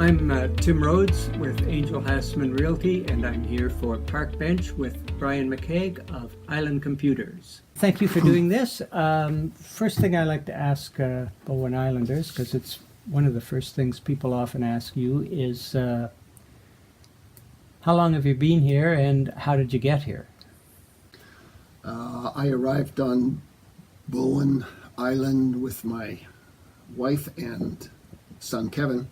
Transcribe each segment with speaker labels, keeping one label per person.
Speaker 1: I'm Tim Rhodes with Angel Hassman Realty, and I'm here for Park Bench with Brian McCaig of Island Computers. Thank you for doing this. First thing I like to ask Bowen Islanders, because it's one of the first things people often ask you, is how long have you been here and how did you get here?
Speaker 2: I arrived on Bowen Island with my wife and son Kevin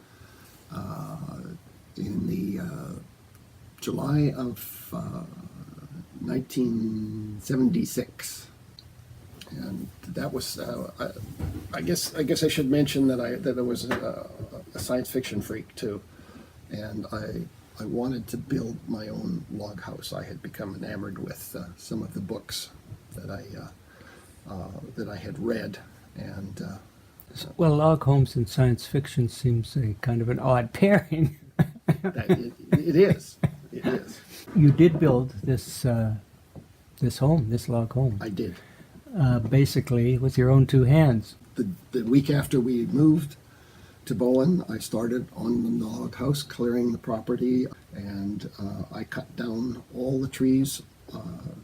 Speaker 2: in the July of 1976, and that was I guess I should mention that I was a science fiction freak too, and I wanted to build my own log house. I had become enamored with some of the books that I had read, and
Speaker 1: well, log homes and science fiction seems a kind of an odd pairing.
Speaker 2: it is.
Speaker 1: You did build this this log home.
Speaker 2: I did.
Speaker 1: Basically with your own two hands.
Speaker 2: The week after we moved to Bowen, I started on the log house, clearing the property, and I cut down all the trees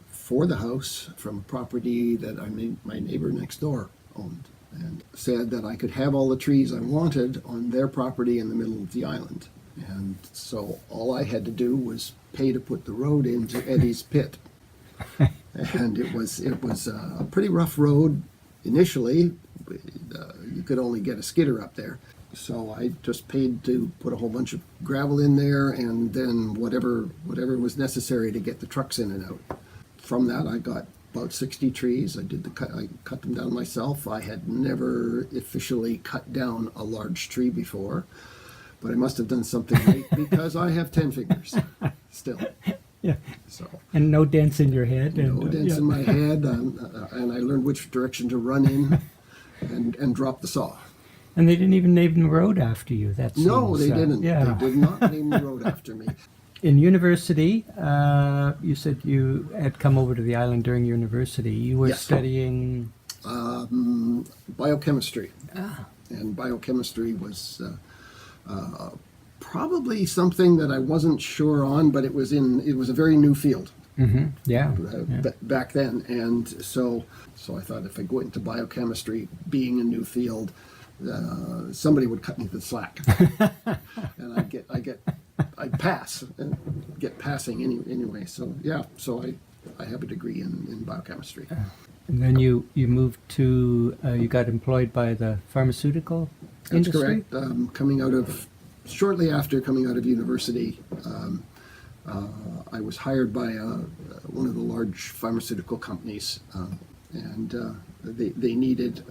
Speaker 2: for the house from a property that my neighbor next door owned, and said that I could have all the trees I wanted on their property in the middle of the island. And so all I had to do was pay to put the road into Eddie's Pit. And it was a pretty rough road initially. You could only get a skidder up there. So I just paid to put a whole bunch of gravel in there, and then whatever was necessary to get the trucks in and out. From that, I got about 60 trees. I cut them down myself. I had never officially cut down a large tree before, but I must have done something right because I have 10 fingers still.
Speaker 1: Yeah.
Speaker 2: So.
Speaker 1: And no dents in your head.
Speaker 2: No dents in my head, and I learned which direction to run in and drop the saw.
Speaker 1: And they didn't even name the road after you.
Speaker 2: No, they didn't.
Speaker 1: Yeah.
Speaker 2: They did not name the road after me.
Speaker 1: In university, you said you had come over to the island during university. You were studying
Speaker 2: biochemistry. And biochemistry was probably something that I wasn't sure on, but it was a very new field.
Speaker 1: Mm-hmm.
Speaker 2: Back then, and so I thought if I go into biochemistry, being a new field, somebody would cut me the slack, and I'd pass and get passing anyway. So I have a degree in biochemistry.
Speaker 1: And then you moved to you got employed by the pharmaceutical industry.
Speaker 2: That's correct. Shortly after coming out of university, I was hired by one of the large pharmaceutical companies, and they needed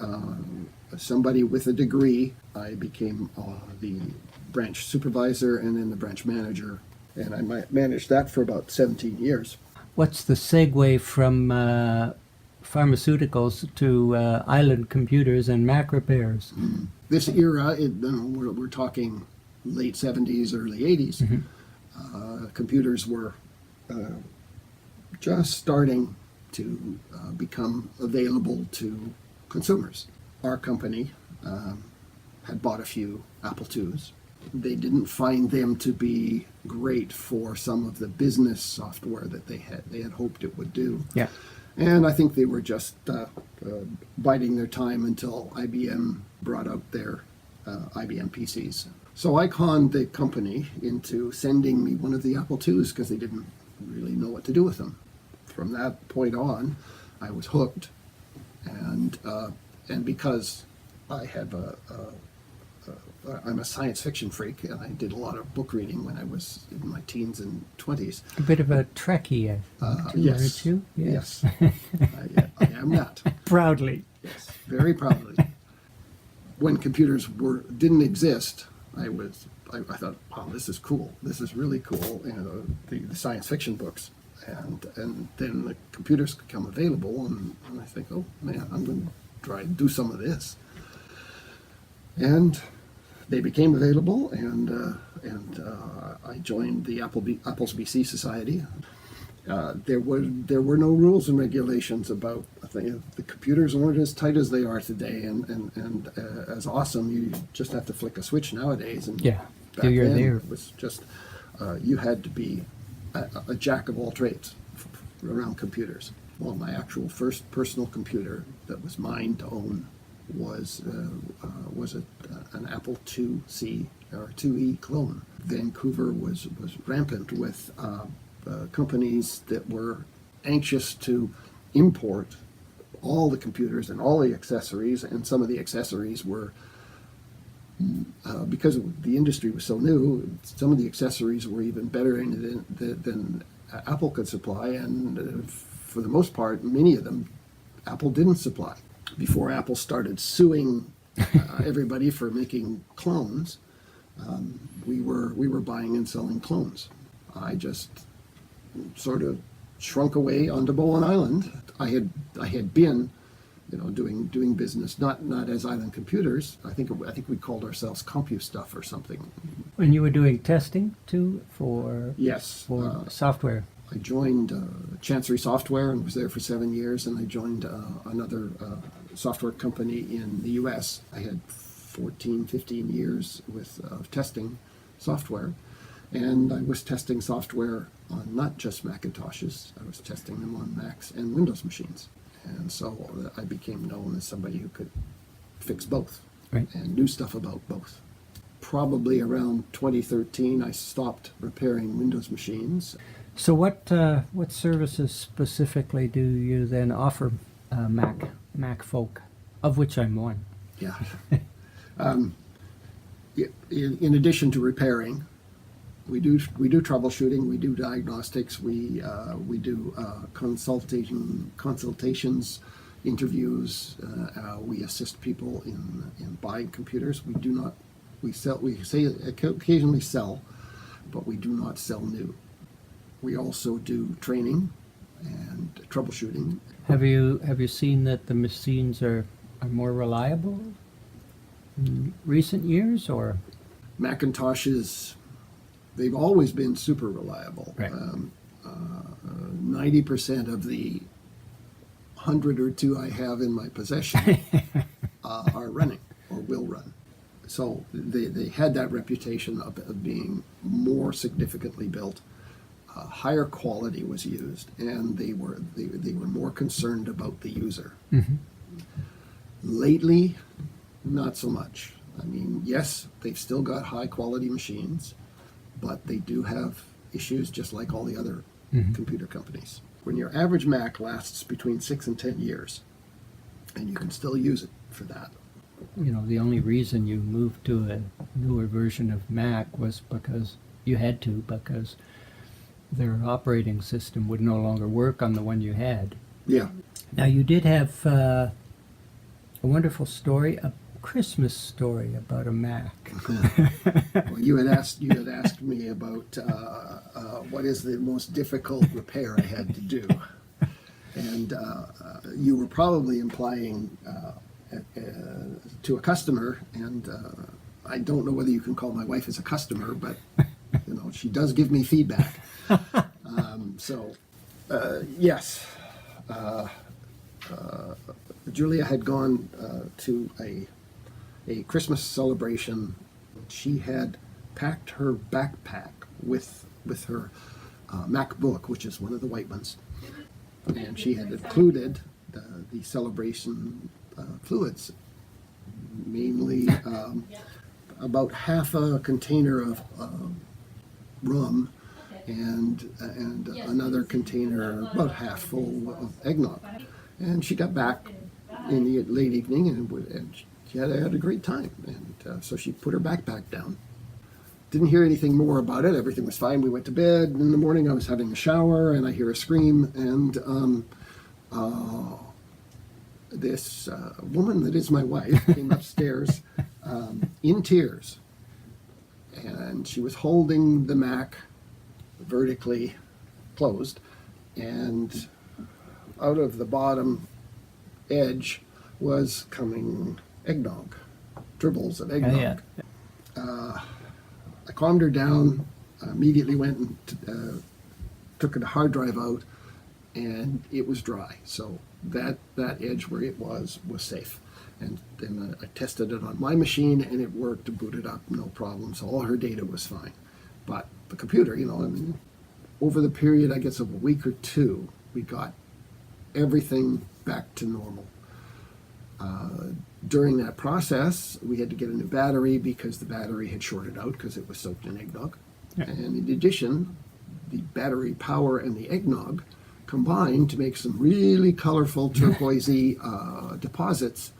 Speaker 2: somebody with a degree. I became the branch supervisor and then the branch manager, and I managed that for about 17 years.
Speaker 1: What's the segue from pharmaceuticals to Island Computers and Mac repairs?
Speaker 2: This era, we're talking late 70s, early 80s. Mm-hmm. Computers were just starting to become available to consumers. Our company had bought a few Apple IIs. They didn't find them to be great for some of the business software that they had hoped it would do.
Speaker 1: Yeah.
Speaker 2: And I think they were just biding their time until IBM brought out their IBM PCs. So I conned the company into sending me one of the Apple IIs because they didn't really know what to do with them. From that point on, I was hooked, and because I have I'm a science fiction freak, and I did a lot of book reading when I was in my teens and 20s.
Speaker 1: A bit of a Trekkie,
Speaker 2: yes.
Speaker 1: aren't you?
Speaker 2: Yes. I am that.
Speaker 1: Proudly.
Speaker 2: Yes, very proudly. When computers didn't exist, I thought, wow, this is cool. This is really cool. The science fiction books, and then the computers become available, and I think, oh man, I'm going to try and do some of this. And they became available, and I joined the Apple's BC Society. There were no rules and regulations about the computers weren't as tight as they are today, and as awesome. You just have to flick a switch nowadays, and Back
Speaker 1: So you're
Speaker 2: then,
Speaker 1: there.
Speaker 2: it was just, you had to be a jack of all trades around computers. Well, my actual first personal computer that was mine to own was an Apple IIc or IIe clone. Vancouver was rampant with companies that were anxious to import all the computers and all the accessories, and some of the accessories were, because the industry was so new, some of the accessories were even better than Apple could supply, and for the most part, many of them Apple didn't supply. Before Apple started suing everybody for making clones, we were buying and selling clones. I just sort of shrunk away onto Bowen Island. I had been, doing business not as Island Computers. I think we called ourselves CompuStuff or something.
Speaker 1: When you were doing testing too for
Speaker 2: Yes.
Speaker 1: software.
Speaker 2: I joined Chancery Software and was there for 7 years, and I joined another software company in the U.S. I had 14, 15 years with testing software, and I was testing software on not just Macintoshes, I was testing them on Macs and Windows machines. And so I became known as somebody who could fix both,
Speaker 1: Right.
Speaker 2: and knew stuff about both. Probably around 2013, I stopped repairing Windows machines.
Speaker 1: So what services specifically do you then offer Mac folk, of which I'm one?
Speaker 2: Yeah. In addition to repairing, we do troubleshooting, we do diagnostics, we do consultations, interviews. We assist people in buying computers. We occasionally sell, but we do not sell new. We also do training and troubleshooting.
Speaker 1: Have you seen that the machines are more reliable in recent years, or?
Speaker 2: Macintoshes, they've always been super reliable.
Speaker 1: Right.
Speaker 2: 90% of the 100 or two I have in my possession are running or will run. So they had that reputation of being more significantly built. Higher quality was used, and they were more concerned about the user.
Speaker 1: Mm-hmm.
Speaker 2: Lately, not so much. I mean, yes, they've still got high quality machines, but they do have issues just like all the other computer companies. When your average Mac lasts between 6 and 10 years, and you can still use it for that.
Speaker 1: The only reason you moved to a newer version of Mac was because you had to, because their operating system would no longer work on the one you had.
Speaker 2: Yeah.
Speaker 1: Now, you did have a wonderful story, a Christmas story about a Mac.
Speaker 2: Well, you had asked me about what is the most difficult repair I had to do, and you were probably implying to a customer, and I don't know whether you can call my wife as a customer, but she does give me feedback. Yes, Julia had gone to a Christmas celebration. She had packed her backpack with her MacBook, which is one of the white ones, and she had included the celebration fluids, mainly about half a container of rum and another container about half full of eggnog. And she got back in the late evening, and she had a great time. And so she put her backpack down. Didn't hear anything more about it. Everything was fine. We went to bed. In the morning, I was having a shower, and I hear a scream. And this woman that is my wife came upstairs in tears. And she was holding the Mac vertically closed, and out of the bottom edge was coming eggnog, dribbles of eggnog. I calmed her down, immediately went and took the hard drive out, and it was dry. So that edge where it was safe. and I tested it on my machine, and it worked to boot it up, no problems. All her data was fine. But the computer, I mean, over the period, I guess, of a week or two, we got everything back to normal. During that process, we had to get a new battery because the battery had shorted out because it was soaked in eggnog. Yeah. And in addition, the battery power and the eggnog combined to make some really colorful turquoisey deposits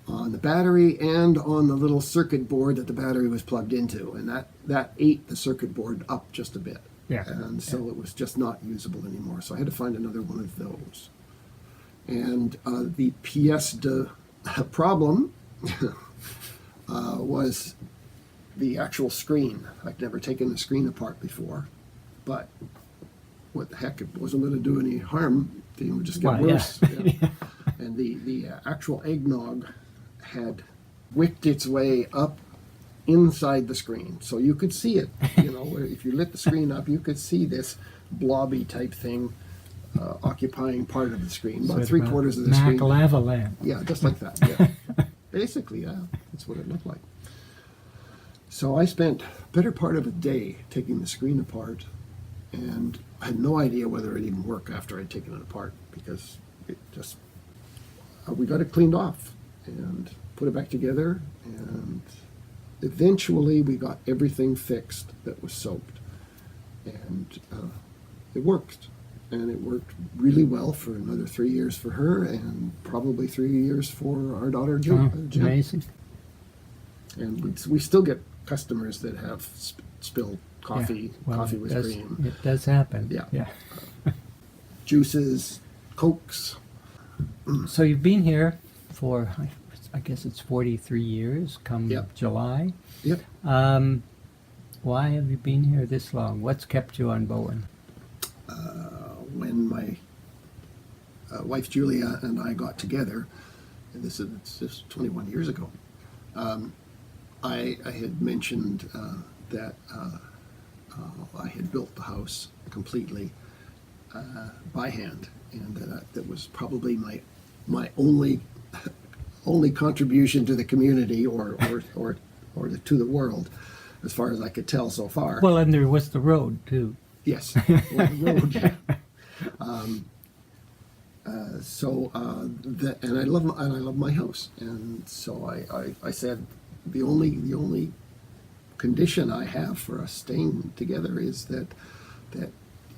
Speaker 2: on the battery and on the little circuit board that the battery was plugged into. And that ate the circuit board up just a bit.
Speaker 1: Yeah.
Speaker 2: And so it was just not usable anymore. So I had to find another one of those. And the pièce de problem was the actual screen. I'd never taken the screen apart before, but what the heck, it wasn't going to do any harm. It would just get worse. Yeah. Yeah. And the actual eggnog had wicked its way up inside the screen. So you could see it, where if you lit the screen up, you could see this blobby type thing occupying part of the screen, about
Speaker 1: so
Speaker 2: 3/4 of the
Speaker 1: Mac
Speaker 2: screen.
Speaker 1: lava lamp.
Speaker 2: Yeah, just like that. Yeah. Basically, yeah, that's what it looked like. So I spent better part of a day taking the screen apart, and I had no idea whether it even worked after I'd taken it apart, because it just, we got it cleaned off and put it back together, and eventually we got everything fixed that was soaked, and it worked. And it worked really well for another 3 years for her, and probably 3 years for our daughter Jim.
Speaker 1: Amazing.
Speaker 2: And we still get customers that have spilled coffee, coffee with cream.
Speaker 1: It does happen.
Speaker 2: Yeah. Juices, Cokes.
Speaker 1: So you've been here for, I guess it's 43 years come July.
Speaker 2: Yep.
Speaker 1: Why have you been here this long? What's kept you on Bowen?
Speaker 2: When my wife Julia and I got together, and it's just 21 years ago, I had mentioned that I had built the house completely by hand, and that was probably my only contribution to the community or to the world, as far as I could tell so far.
Speaker 1: Well, and there was the road too.
Speaker 2: Yes, well, the road. Yeah. And I love my house, and so I said the only condition I have for us staying together is that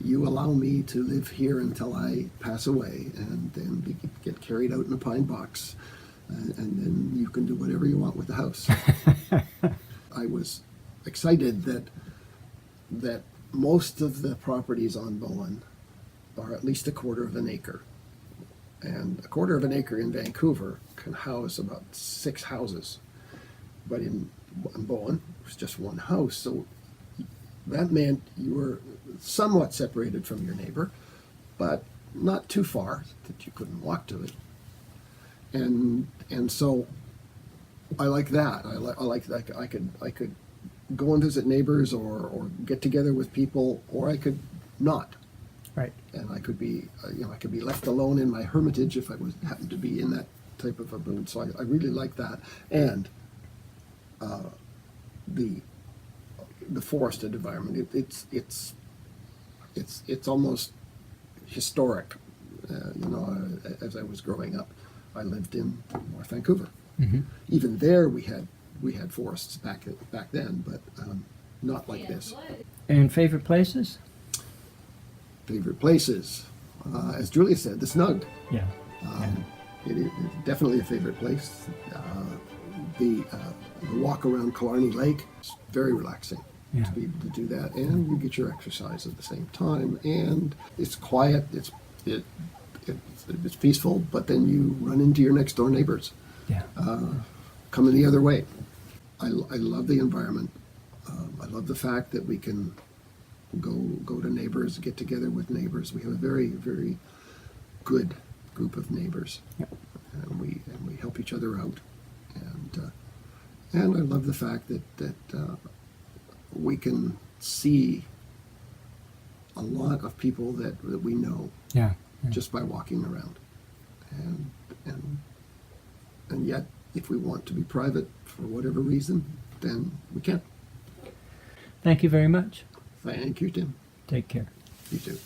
Speaker 2: you allow me to live here until I pass away, and then get carried out in a pine box, and then you can do whatever you want with the house. I was excited that most of the properties on Bowen are at least 1/4 of an acre. And 1/4 of an acre in Vancouver can house about 6 houses. But in Bowen, it was just one house. So that meant you were somewhat separated from your neighbor, but not too far that you couldn't walk to it. And so I like that. I like that I could go and visit neighbors or get together with people, or I could not.
Speaker 1: Right.
Speaker 2: And I could be, I could be left alone in my hermitage if I happened to be in that type of a mood. So I really like that. And the forested environment, it's almost historic. As I was growing up, I lived in North Vancouver. Mm-hmm. Even there, we had forests back then, but not like this.
Speaker 1: And favorite places?
Speaker 2: Favorite places, as Julia said, the Snug.
Speaker 1: Yeah.
Speaker 2: It is definitely a favorite place. The walk around Killarney Lake is very relaxing to be able to do that, and you get your exercise at the same time. And it's quiet. It's peaceful, but then you run into your next door neighbors.
Speaker 1: Yeah.
Speaker 2: Coming the other way. I love the environment. I love the fact that we can go to neighbors, get together with neighbors. We have a very, very good group of neighbors, and we help each other out. And I love the fact that we can see a lot of people that we know just by walking around, And yet, if we want to be private for whatever reason, then we can.
Speaker 1: Thank you very much.
Speaker 2: Thank you, Tim.
Speaker 1: Take care.
Speaker 2: You too.